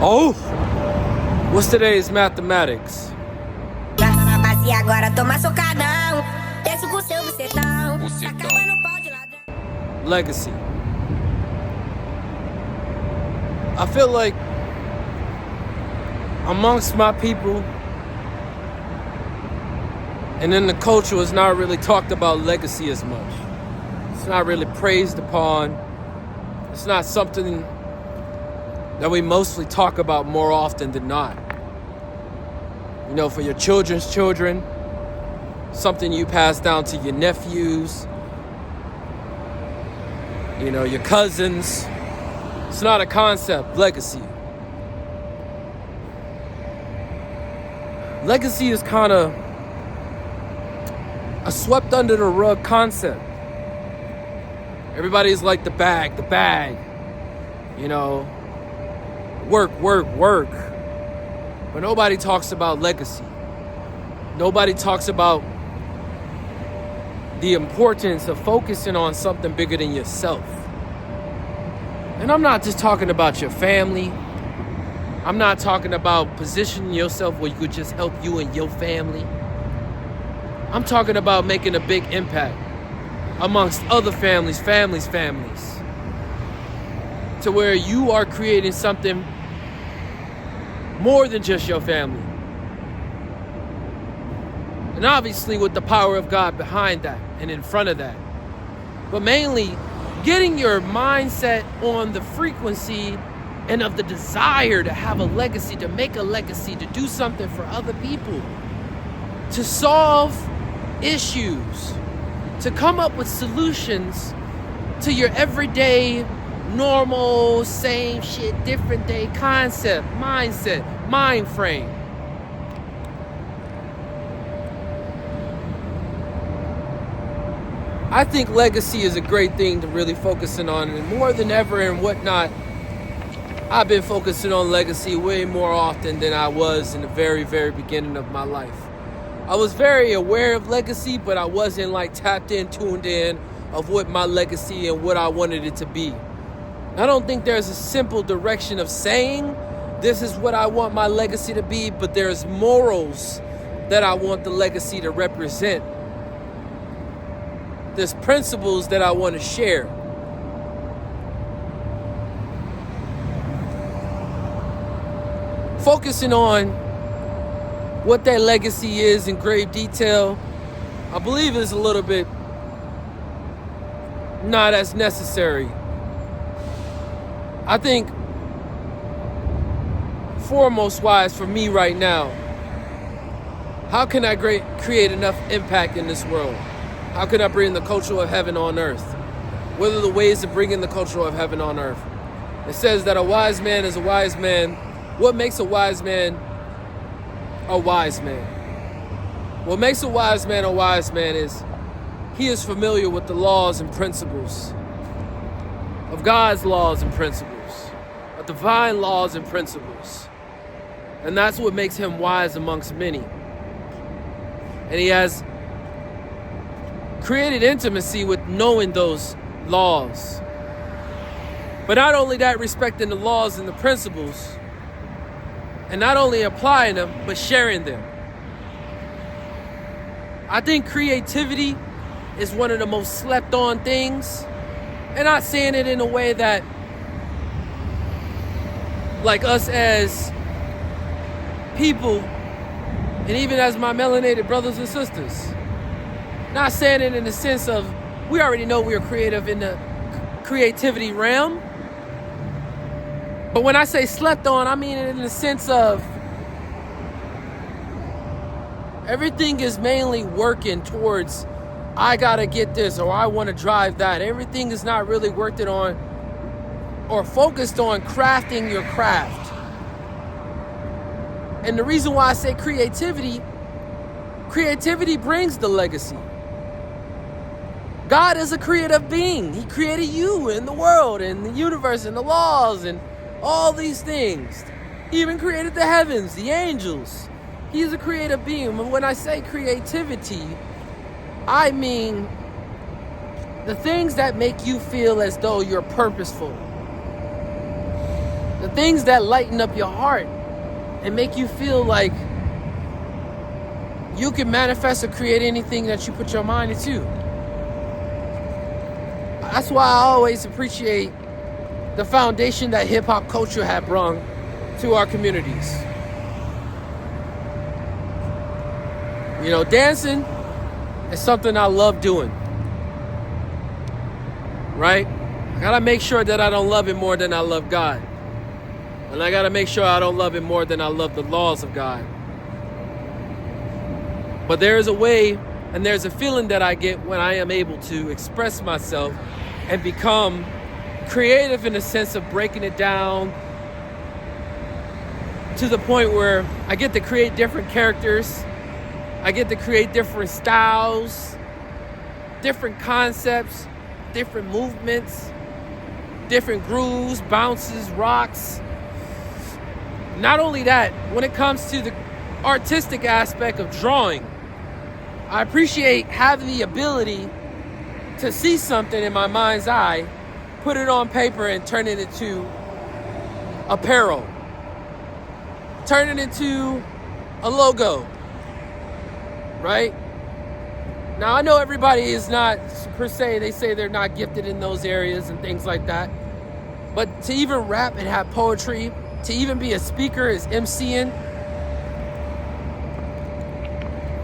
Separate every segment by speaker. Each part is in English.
Speaker 1: Oh, what's today's mathematics? Legacy. I feel like amongst my people and in the culture, it's not really talked about legacy as much. It's not really praised upon. It's not something that we mostly talk about more often than not. You know, for your children's children, something you pass down to your nephews, you know, your cousins. It's not a concept, legacy. Legacy is kind of a swept under the rug concept. Everybody's like the bag, you know, work. But nobody talks about legacy. Nobody talks about the importance of focusing on something bigger than yourself. And I'm not just talking about your family. I'm not talking about positioning yourself where you could just help you and your family. I'm talking about making a big impact amongst other families, to where you are creating something more than just your family. And obviously with the power of God behind that and in front of that. But mainly getting your mindset on the frequency and of the desire to have a legacy, to make a legacy, to do something for other people, to solve issues, to come up with solutions to your everyday, normal, same shit, different day concept, mindset, mind frame. I think legacy is a great thing to really focusing on, and more than ever and whatnot, I've been focusing on legacy way more often than I was in the very, very beginning of my life. I was very aware of legacy, but I wasn't like tapped in, tuned in of what my legacy and what I wanted it to be. I don't think there's a simple direction of saying this is what I want my legacy to be, but there's morals that I want the legacy to represent. There's principles that I want to share. Focusing on what that legacy is in great detail, I believe is a little bit not as necessary. I think foremost wise for me right now, how can I create enough impact in this world? How can I bring the culture of heaven on earth? What are the ways of bringing the culture of heaven on earth? It says that a wise man is a wise man. What makes a wise man a wise man? What makes a wise man is he is familiar with the laws and principles of God's laws and principles, of divine laws and principles. And that's what makes him wise amongst many. And he has created intimacy with knowing those laws. But not only that, respecting the laws and the principles, and not only applying them, but sharing them. I think creativity is one of the most slept on things. And not saying it in a way that, like us as people, and even as my melanated brothers and sisters, not saying it in the sense of, we already know we are creative in the creativity realm. But when I say slept on, I mean it in the sense of everything is mainly working towards, I gotta get this, or I wanna drive that. Everything is not really worked it on or focused on crafting your craft. And the reason why I say creativity brings the legacy. God is a creative being. He created you and the world and the universe and the laws and all these things. He even created the heavens, the angels. He's a creative being. But when I say creativity, I mean the things that make you feel as though you're purposeful. The things that lighten up your heart and make you feel like you can manifest or create anything that you put your mind into. That's why I always appreciate the foundation that hip-hop culture had brought to our communities. You know, dancing is something I love doing, right? I gotta make sure that I don't love it more than I love God. And I gotta make sure I don't love it more than I love the laws of God. But there is a way and there's a feeling that I get when I am able to express myself and become creative in the sense of breaking it down to the point where I get to create different characters. I get to create different styles, different concepts, different movements, different grooves, bounces, rocks. Not only that, when it comes to the artistic aspect of drawing, I appreciate having the ability to see something in my mind's eye, put it on paper, and turn it into apparel. Turn it into a logo, right? Now, I know everybody is not, per se, they say they're not gifted in those areas and things like that. But to even rap and have poetry, to even be a speaker is MCing,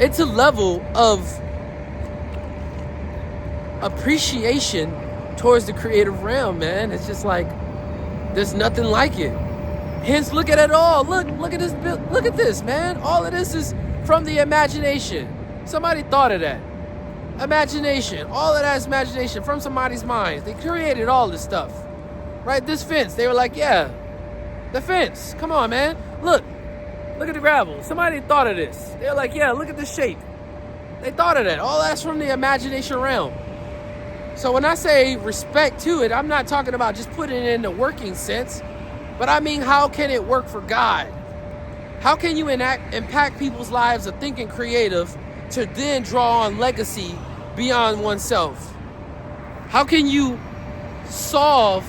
Speaker 1: it's a level of appreciation towards the creative realm, man. It's just like, there's nothing like it. Hence, look at it all. Look at this. Look at this, man. All of this is from the imagination. Somebody thought of that. Imagination. All of that is imagination from somebody's mind. They created all this stuff. Right? This fence. They were like, yeah, the fence. Come on, man. Look at the gravel. Somebody thought of this. They're like, yeah, look at the shape. They thought of that. All that's from the imagination realm. So when I say respect to it, I'm not talking about just putting it in the working sense, but I mean, how can it work for God? How can you impact people's lives of thinking creative to then draw on legacy beyond oneself? How can you solve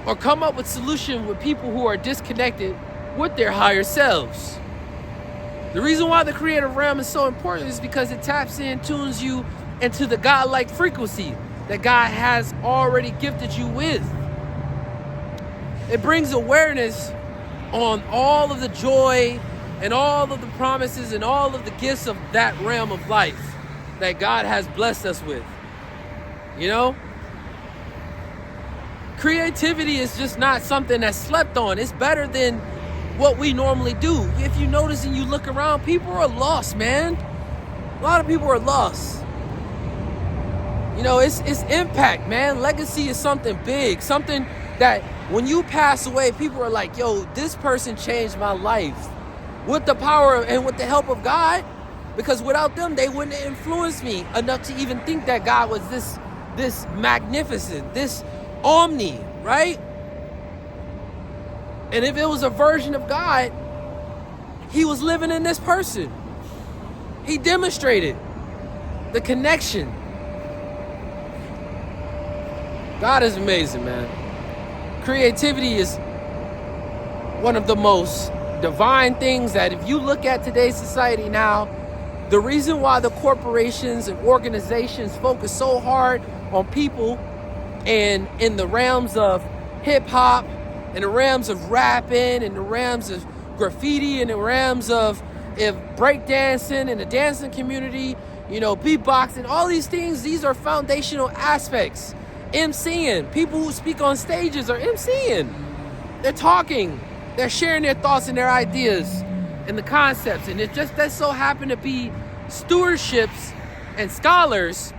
Speaker 1: or come up with solutions with people who are disconnected with their higher selves? The reason why the creative realm is so important is because it taps in, tunes you into the God-like frequency that God has already gifted you with. It brings awareness on all of the joy and all of the promises and all of the gifts of that realm of life that God has blessed us with. You know? Creativity is just not something that's slept on. It's better than what we normally do. If you notice and you look around, people are lost, man. A lot of people are lost. You know, it's impact, man. Legacy is something big, something that when you pass away, people are like, yo, this person changed my life with the power and with the help of God, because without them, they wouldn't influence me enough to even think that God was this magnificent, this omni, right? And if it was a version of God, he was living in this person. He demonstrated the connection. God is amazing, man. Creativity is one of the most divine things that if you look at today's society now, the reason why the corporations and organizations focus so hard on people and in the realms of hip hop, in the realms of rapping, in the realms of graffiti, in the realms of breakdancing, in the dancing community, you know, beatboxing, all these things, these are foundational aspects. MCing, people who speak on stages are MCing. They're talking, they're sharing their thoughts and their ideas and the concepts. And it just does so happen to be stewardships and scholars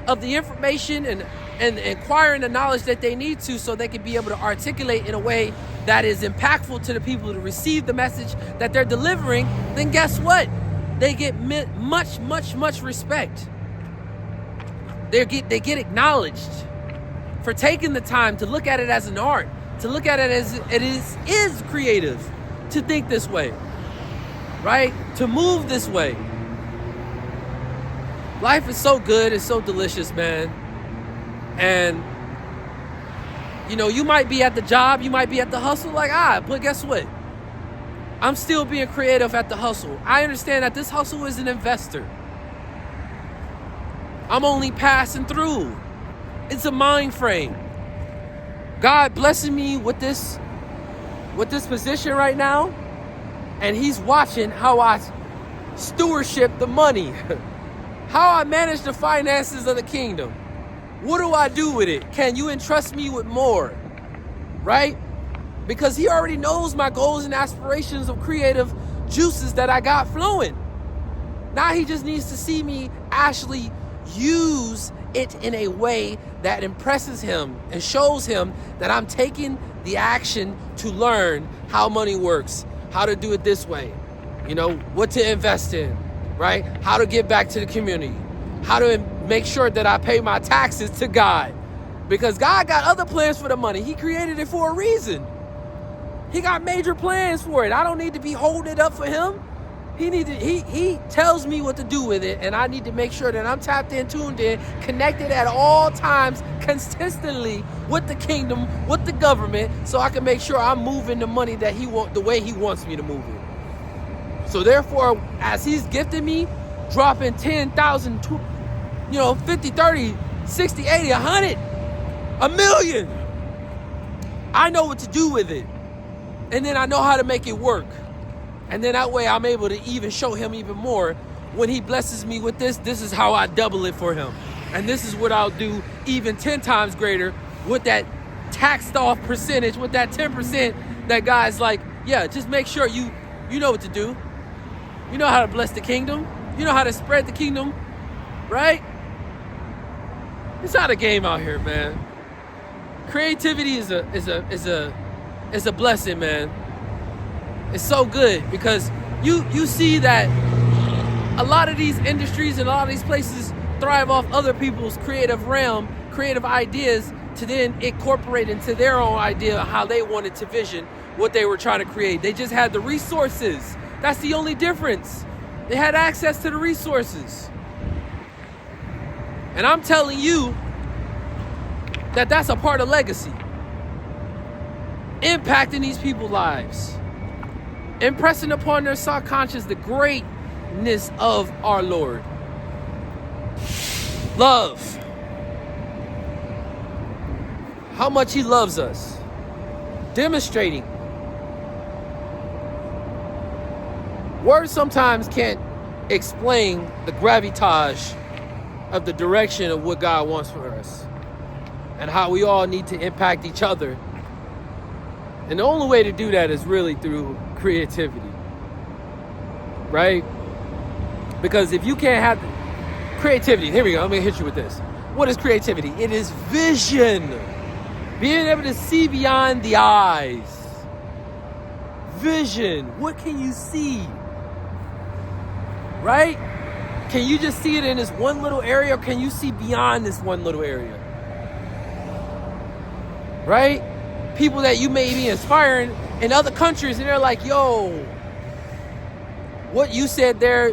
Speaker 1: of the information and acquiring the knowledge that they need to, so they can be able to articulate in a way that is impactful to the people to receive the message that they're delivering. Then guess what? They get much respect. They get acknowledged for taking the time to look at it as an art, to look at it as it is creative, to think this way, right? To move this way. Life is so good, it's so delicious, man. And You know, you might be at the job, you might be at the hustle, but guess what? I'm still being creative at the hustle. I understand that this hustle is an investor. I'm only passing through. It's a mind frame. God blessing me with this position right now, and he's watching how I stewardship the money, how I manage the finances of the kingdom. What do I do with it? Can you entrust me with more? Right? Because he already knows my goals and aspirations of creative juices that I got flowing. Now he just needs to see me actually use it in a way that impresses him and shows him that I'm taking the action to learn how money works, how to do it this way, you know, what to invest in, right? How to give back to the community, how to make sure that I pay my taxes to God, because God got other plans for the money. He created it for a reason. He got major plans for it. I don't need to be holding it up for him. He tells me what to do with it, and I need to make sure that I'm tapped in, tuned in, connected at all times, consistently with the kingdom, with the government, so I can make sure I'm moving the money that the way he wants me to move it. So therefore, as he's gifted me, dropping 10,000, 50, 30, 60, 80, 100, a million, I know what to do with it. And then I know how to make it work. And then that way I'm able to even show him even more. When he blesses me with this is how I double it for him. And this is what I'll do even 10 times greater with that taxed off percentage, with that 10% that God's like, yeah, just make sure you know what to do. You know how to bless the kingdom. You know how to spread the kingdom, right? It's not a game out here, man. Creativity is a blessing, man. It's so good because you see that a lot of these industries and a lot of these places thrive off other people's creative realm, creative ideas to then incorporate into their own idea of how they wanted to vision what they were trying to create. They just had the resources. That's the only difference. They had access to the resources. And I'm telling you that that's a part of legacy. Impacting these people's lives. Impressing upon their subconscious the greatness of our Lord. Love. How much he loves us. Demonstrating. Words sometimes can't explain the gravitage of the direction of what God wants for us. And how we all need to impact each other. And the only way to do that is really through creativity, right? Because if you can't have creativity, here we go, I'm gonna hit you with this. What is creativity? It is vision. Being able to see beyond the eyes. Vision. What can you see? Right? Can you just see it in this one little area, or can you see beyond this one little area? Right? People that you may be inspiring in other countries, and they're like, yo, what you said there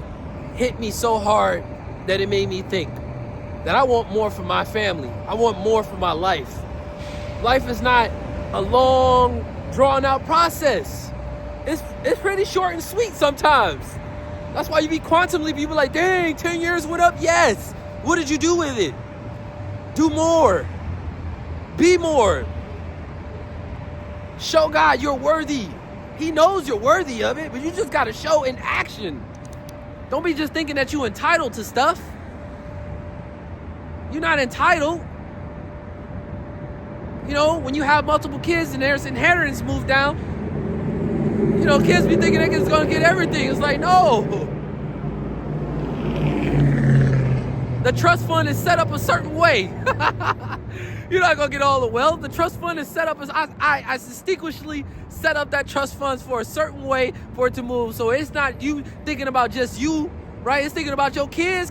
Speaker 1: hit me so hard that it made me think that I want more for my family. I want more for my life. Life is not a long, drawn out process. It's pretty short and sweet sometimes. That's why you be quantum leap. You be like, dang, 10 years went up? Yes. What did you do with it? Do more. Be more. Show God you're worthy. He knows you're worthy of it, but you just got to show in action. Don't be just thinking that you're entitled to stuff. You're not entitled. You know, when you have multiple kids and there's inheritance moved down, you know, kids be thinking they're just going to get everything. It's like, no. The trust fund is set up a certain way. You're not going to get all the wealth. The trust fund is set up as I distinguishedly set up that trust funds for a certain way for it to move. So it's not you thinking about just you, right? It's thinking about your kids.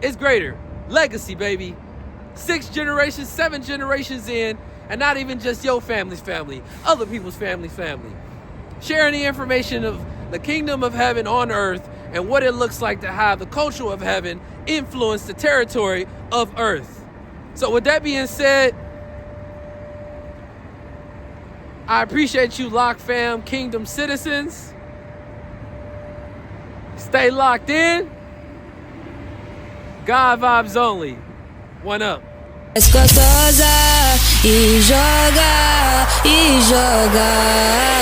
Speaker 1: It's greater. Legacy, baby. 6 generations, 7 generations in, and not even just your family's family, other people's family. Sharing the information of the kingdom of heaven on earth and what it looks like to have the culture of heaven influence the territory of earth. So with that being said, I appreciate you, Lock Fam, Kingdom citizens. Stay locked in. God vibes only. One up.
Speaker 2: Gostosa e joga, e joga.